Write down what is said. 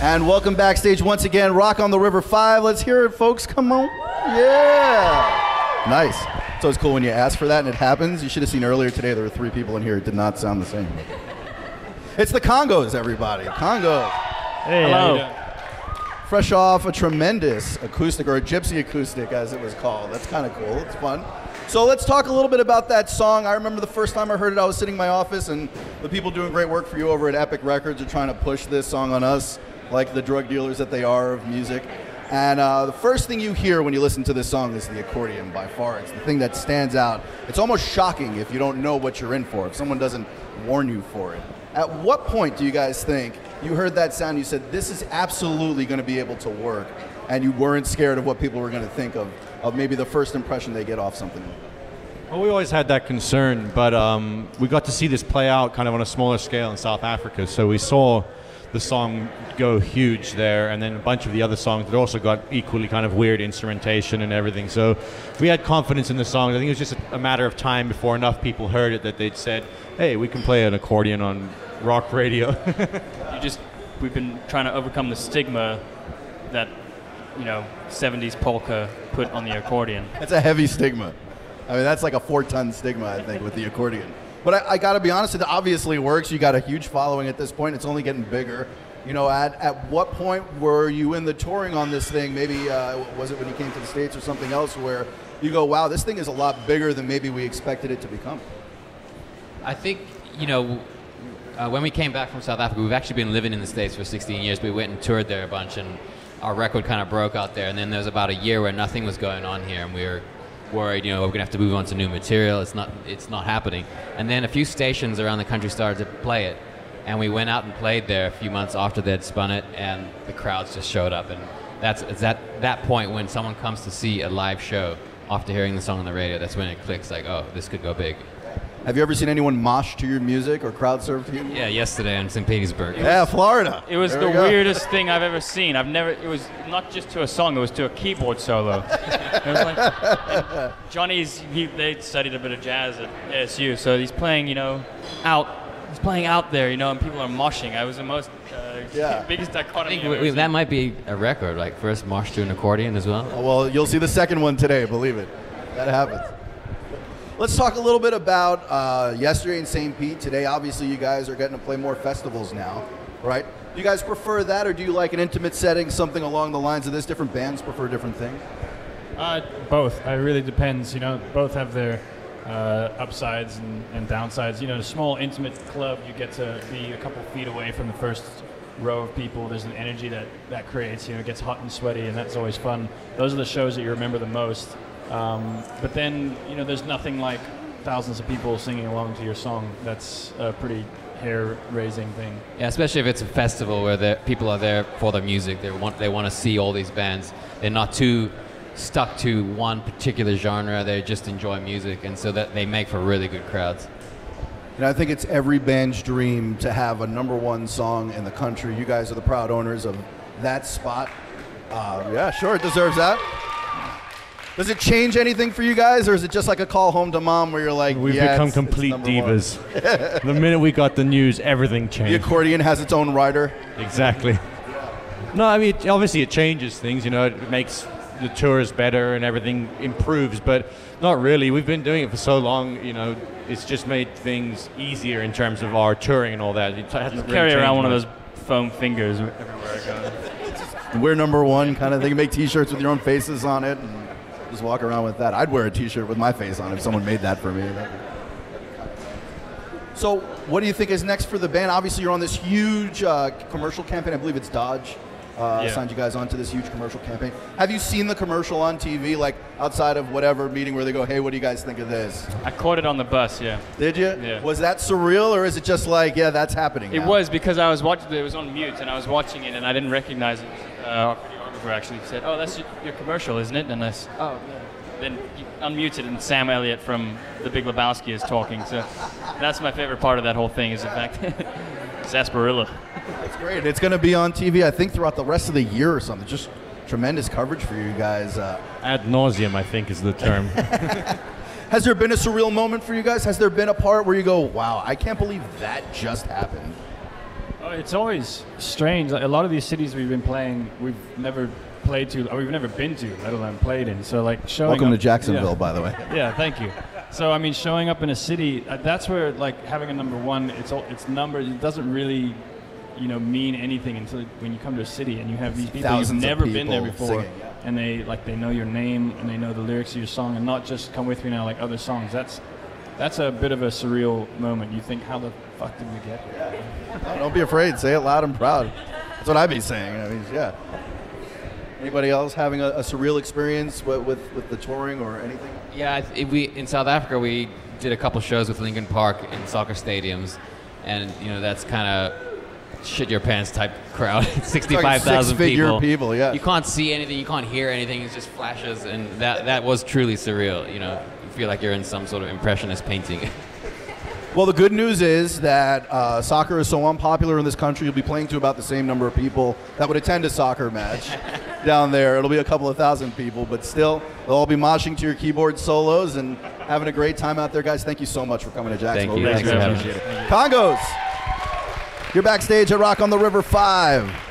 And welcome backstage once again, Rock on the River 5. Let's hear it, folks. Come on. Yeah. Nice. It's always cool when you ask for that and it happens. You should have seen earlier today there were 3 people in here. It did not sound the same. It's the Kongos, everybody. Kongos. Hey, hello. Fresh off a tremendous acoustic, or a gypsy acoustic as it was called. That's kind of cool. It's fun. So let's talk a little bit about that song. I remember the first time I heard it, I was sitting in my office, and the people doing great work for you over at Epic Records are trying to push this song on us, like the drug dealers that they are of music. And the first thing you hear when you listen to this song is the accordion, by far. It's the thing that stands out. It's almost shocking if you don't know what you're in for, if someone doesn't warn you for it. At what point do you guys think you heard that sound, you said, this is absolutely going to be able to work, and you weren't scared of what people were going to think of maybe the first impression they get off something? Well, we always had that concern, but we got to see this play out kind of on a smaller scale in South Africa. So we saw the song go huge there, and then a bunch of the other songs that also got equally kind of weird instrumentation and everything. So we had confidence in the song. I think it was just a matter of time before enough people heard it that they'd said, hey, we can play an accordion on rock radio. We've been trying to overcome the stigma that, 70s polka put on the accordion. That's a heavy stigma. I mean, that's like a 4-ton stigma, I think, with the accordion. But I got to be honest, it obviously works. You got a huge following at this point. It's only getting bigger. At what point were you in the touring on this thing? Maybe, was it when you came to the States or something else where you go, wow, this thing is a lot bigger than maybe we expected it to become? I think, when we came back from South Africa, we've actually been living in the States for 16 years. We went and toured there a bunch, and our record kind of broke out there. And then there was about a year where nothing was going on here, and we were worried, we're going to have to move on to new material. It's not happening. And then a few stations around the country started to play it, and we went out and played there a few months after they'd spun it, and the crowds just showed up. And it's at that point when someone comes to see a live show after hearing the song on the radio, that's when it clicks, like, oh, this could go big. Have you ever seen anyone mosh to your music or crowd surf to you? Yeah, yesterday in St. Petersburg. Yeah, Florida. It was the weirdest thing I've ever seen. It was not just to a song, it was to a keyboard solo. It was like, they studied a bit of jazz at ASU, so he's playing, out there, and people are moshing. I was the most biggest dichotomy. I think that might be a record, like first mosh to an accordion as well. Oh, well, you'll see the second one today, believe it. That happens. Let's talk a little bit about yesterday in St. Pete. Today, obviously, you guys are getting to play more festivals now, right? Do you guys prefer that, or do you like an intimate setting, something along the lines of this? Different bands prefer different things? Both. It really depends. Both have their upsides and downsides. A small, intimate club, you get to be a couple feet away from the first row of people. There's an energy that creates. It gets hot and sweaty, and that's always fun. Those are the shows that you remember the most. But then, there's nothing like thousands of people singing along to your song. That's a pretty hair-raising thing. Yeah, especially if it's a festival where people are there for the music. They want to see all these bands. They're not too stuck to one particular genre. They just enjoy music, and so that they make for really good crowds. I think it's every band's dream to have a #1 song in the country. You guys are the proud owners of that spot. Yeah, sure, it deserves that. Does it change anything for you guys, or is it just like a call home to mom where you're like, we've become complete divas. The minute we got the news, everything changed. The accordion has its own rider. Exactly. No, I mean, obviously it changes things, it makes the tours better and everything improves, but not really. We've been doing it for so long, it's just made things easier in terms of our touring and all that. It hasn't really carry around much. one of those foam fingers everywhere I go. We're #1 kind of thing. Make t-shirts with your own faces on it and just walk around with that. I'd wear a t-shirt with my face on if someone made that for me. So what do you think is next for the band? Obviously you're on this huge commercial campaign. I believe it's Dodge signed you guys onto this huge commercial campaign. Have you seen the commercial on TV, like outside of whatever meeting where they go, hey, what do you guys think of this? I caught it on the bus, yeah. Did you? Yeah. Was that surreal, or is it just like, yeah, that's happening now? It was, because I was watching it was on mute, and I was watching it, and I didn't recognize it. Our videographer actually said, oh, that's your commercial, isn't it? And I said, oh, yeah. Then he unmuted, and Sam Elliott from The Big Lebowski is talking. So that's my favorite part of that whole thing is the fact sarsaparilla. That's great. It's going to be on TV, I think, throughout the rest of the year or something. Just tremendous coverage for you guys. Ad nauseum, I think, is the term. Has there been a surreal moment for you guys? Has there been a part where you go, wow, I can't believe that just happened? It's always strange. Like, a lot of these cities we've been playing, we've never played to, or we've never been to, let alone played in. So like showing Welcome up, to Jacksonville, yeah. by the way. Yeah, thank you. So I mean, showing up in a city, that's where like having a number one, it's numbers. It doesn't really, mean anything until when you come to a city and you have these people Thousands who've of never been there people before, singing, yeah. and they know your name and they know the lyrics of your song, and not just Come With Me Now like other songs. That's a bit of a surreal moment. You think, how the fuck did we get here? No, don't be afraid. Say it loud and proud. That's what I'd be saying. I mean, yeah. Anybody else having a surreal experience with the touring or anything? Yeah, in South Africa we did a couple shows with Lincoln Park in soccer stadiums, and that's kind of shit your pants type crowd. 65,000 people. Yeah. You can't see anything, you can't hear anything. It's just flashes, and that was truly surreal. You feel like you're in some sort of impressionist painting. Well, the good news is that soccer is so unpopular in this country, you'll be playing to about the same number of people that would attend a soccer match down there. It'll be a couple of thousand people, but still, they'll all be moshing to your keyboard solos and having a great time out there. Guys, thank you so much for coming to Jacksonville. Thank you. Really Thanks for having appreciate it. Kongos, you're backstage at Rock on the River 5.